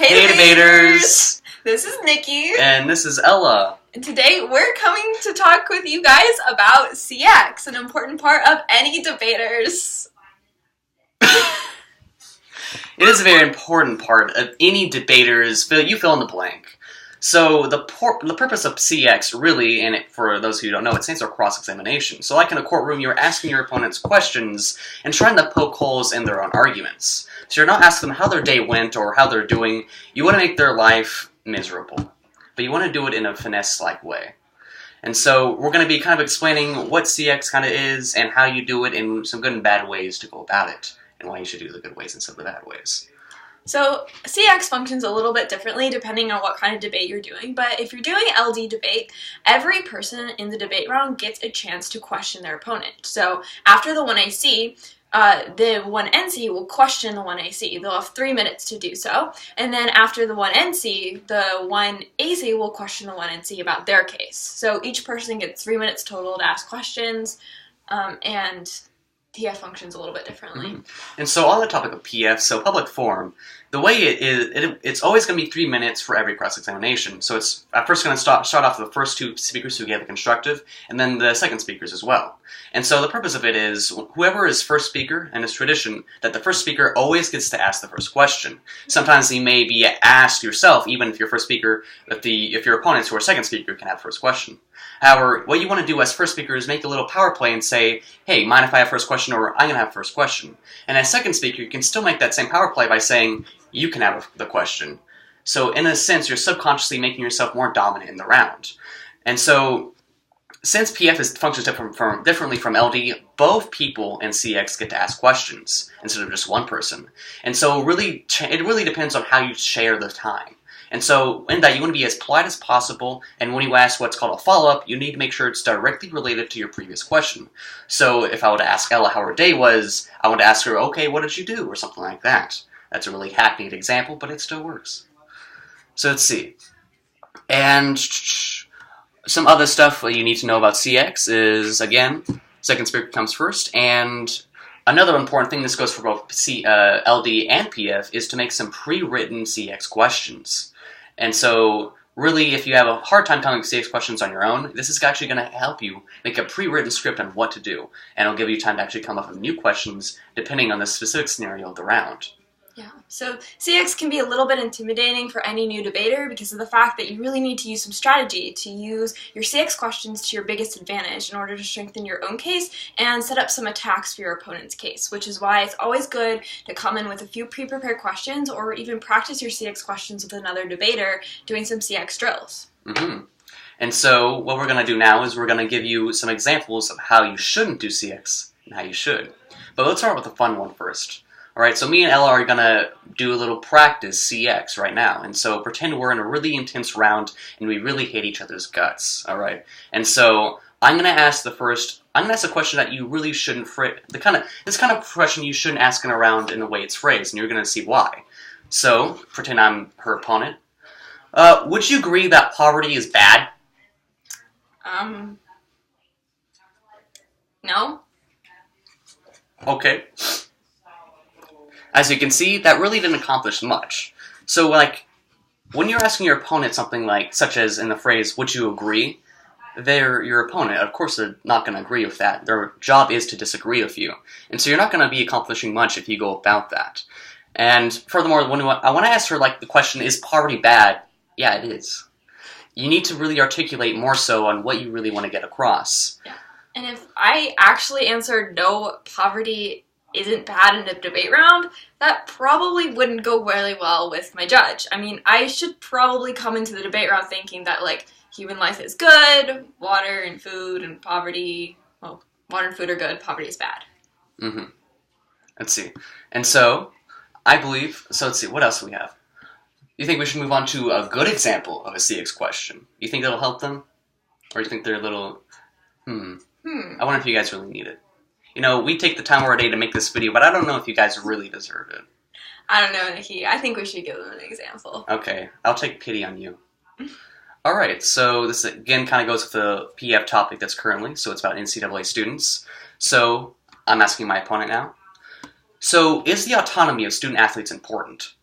Hey debaters! This is Nikki. And this is Ella. And today we're coming to talk with you guys about CX, an important part of any debaters. It is a very important part of any debaters. You fill in the blank. So the purpose of CX really, and for those who don't know, it stands for cross-examination. So like in a courtroom, you're asking your opponents questions and trying to poke holes in their own arguments. So you're not asking them how their day went or how they're doing. You want to make their life miserable. But you want to do it in a finesse-like way. And so we're going to be kind of explaining what CX kind of is and how you do it in some good and bad ways to go about it. And why you should do the good ways instead of the bad ways. So CX functions a little bit differently depending on what kind of debate you're doing, but if you're doing LD debate, every person in the debate round gets a chance to question their opponent. So after the 1AC, the 1NC will question the 1AC. They'll have 3 minutes to do so. And then after the 1NC, the 1AC will question the 1NC about their case. So each person gets 3 minutes total to ask questions, and PF functions a little bit differently. Mm-hmm. And so on the topic of PF, so public forum, the way it is, it's always going to be 3 minutes for every cross-examination. So it's at first going to start off with the first two speakers who gave a constructive, and then the second speakers as well. And so the purpose of it is whoever is first speaker, and it's tradition that the first speaker always gets to ask the first question. Sometimes you may be asked yourself, even if you're first speaker, if your opponents who are second speaker can have first question. However, what you want to do as first speaker is make a little power play and say, hey, mind if I have first question, or I'm going to have first question. And as second speaker, you can still make that same power play by saying, you can have the question. So in a sense, you're subconsciously making yourself more dominant in the round. And so, since PF functions differently from LD, both people in CX get to ask questions instead of just one person. And so it really depends on how you share the time. And so in that, you want to be as polite as possible, and when you ask what's called a follow-up, you need to make sure it's directly related to your previous question. So if I were to ask Ella how her day was, I would ask her, okay, what did you do, or something like that. That's a really hackneyed example, but it still works. So let's see. And some other stuff you need to know about CX is, again, second speaker comes first, and another important thing, this goes for both LD and PF, is to make some pre-written CX questions. And so, really, if you have a hard time telling CX questions on your own, this is actually going to help you make a pre-written script on what to do, and it'll give you time to actually come up with new questions depending on the specific scenario of the round. Yeah, so CX can be a little bit intimidating for any new debater because of the fact that you really need to use some strategy to use your CX questions to your biggest advantage in order to strengthen your own case and set up some attacks for your opponent's case, which is why it's always good to come in with a few pre-prepared questions or even practice your CX questions with another debater doing some CX drills. Mm-hmm. And so what we're going to do now is we're going to give you some examples of how you shouldn't do CX and how you should. But let's start with the fun one first. Alright, so me and Ella are going to do a little practice CX right now. And so pretend we're in a really intense round and we really hate each other's guts. Alright? And so I'm going to ask a question that you really shouldn't this kind of question you shouldn't ask in a round in the way it's phrased, and you're going to see why. So, pretend I'm her opponent. Would you agree that poverty is bad? No. Okay. As you can see, that really didn't accomplish much. So, like, when you're asking your opponent something such as in the phrase, would you agree? They're your opponent. Of course, they're not going to agree with that. Their job is to disagree with you. And so you're not going to be accomplishing much if you go about that. And furthermore, when I want to ask her, the question, is poverty bad? Yeah, it is. You need to really articulate more so on what you really want to get across. Yeah. And if I actually answered no, poverty isn't bad in a debate round, that probably wouldn't go really well with my judge. I mean, I should probably come into the debate round thinking that, human life is good, water and food and poverty, well, water and food are good, poverty is bad. Mm-hmm. Let's see. And so, let's see, what else do we have? You think we should move on to a good example of a CX question? You think that'll help them? Or you think they're a little, I wonder if you guys really need it. We take the time of our day to make this video, but I don't know if you guys really deserve it. I don't know, Nikki. I think we should give them an example. Okay, I'll take pity on you. Alright, so this again kind of goes with the PF topic that's currently, so it's about NCAA students. So, I'm asking my opponent now. So, is the autonomy of student athletes important?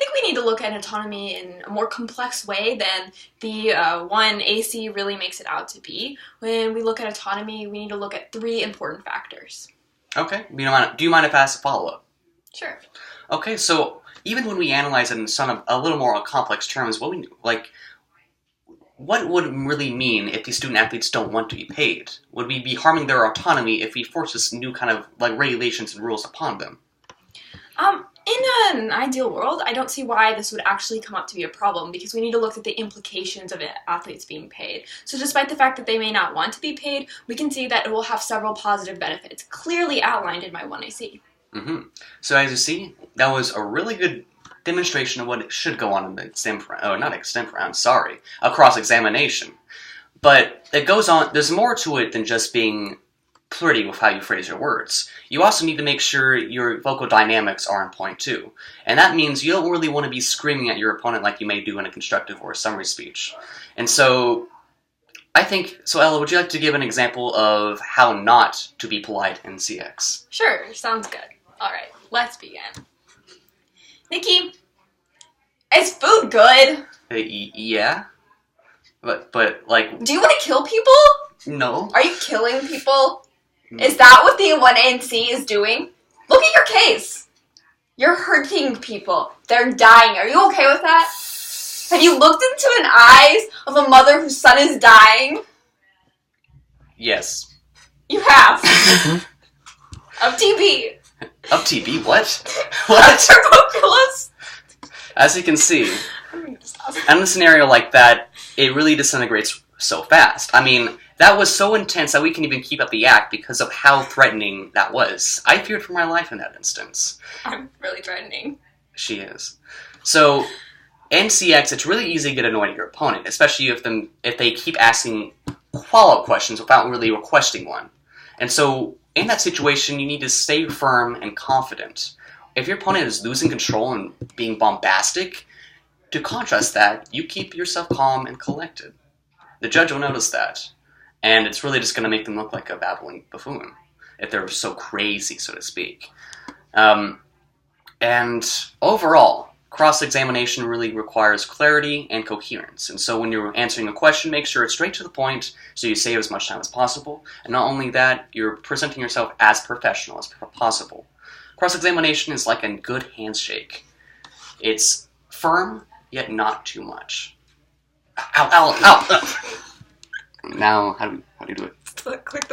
I think we need to to look at autonomy in a more complex way than the one AC really makes it out to be. When we look at autonomy, we need to look at 3 important factors. Okay. Do you mind if I ask a follow-up? Sure. Okay, so even when we analyze it in some a little more complex terms, what would it really mean if these student athletes don't want to be paid? Would we be harming their autonomy if we force this new kind of regulations and rules upon them? In an ideal world, I don't see why this would actually come up to be a problem, because we need to look at the implications of athletes being paid. So despite the fact that they may not want to be paid, we can see that it will have several positive benefits, clearly outlined in my 1AC. Mm-hmm. So as you see, that was a really good demonstration of what should go on in the a cross-examination. But it goes on, there's more to it than just being pretty with how you phrase your words. You also need to make sure your vocal dynamics are on point too. And that means you don't really want to be screaming at your opponent like you may do in a constructive or a summary speech. And so, Ella, would you like to give an example of how not to be polite in CX? Sure, sounds good. Alright, let's begin. Nikki, is food good? Yeah. But like... Do you want to kill people? No. Are you killing people? Is that what the 1ANC is doing? Look at your case. You're hurting people. They're dying. Are you okay with that? Have you looked into the eyes of a mother whose son is dying? Yes. You have. Of TB. Of TB? What? What? Tuberculosis. As you can see, in a scenario like that, it really disintegrates so fast. I mean, that was so intense that we can even keep up the act because of how threatening that was. I feared for my life in that instance. I'm really threatening. She is. So, in CX, it's really easy to get annoyed at your opponent, especially if they keep asking follow-up questions without really requesting one. And so, in that situation, you need to stay firm and confident. If your opponent is losing control and being bombastic, to contrast that, you keep yourself calm and collected. The judge will notice that. And it's really just going to make them look like a babbling buffoon, if they're so crazy, so to speak. And overall, cross-examination really requires clarity and coherence. And so when you're answering a question, make sure it's straight to the point so you save as much time as possible. And not only that, you're presenting yourself as professional as possible. Cross-examination is like a good handshake. It's firm, yet not too much. Ow, ow, ow! Now, how do you do it? Click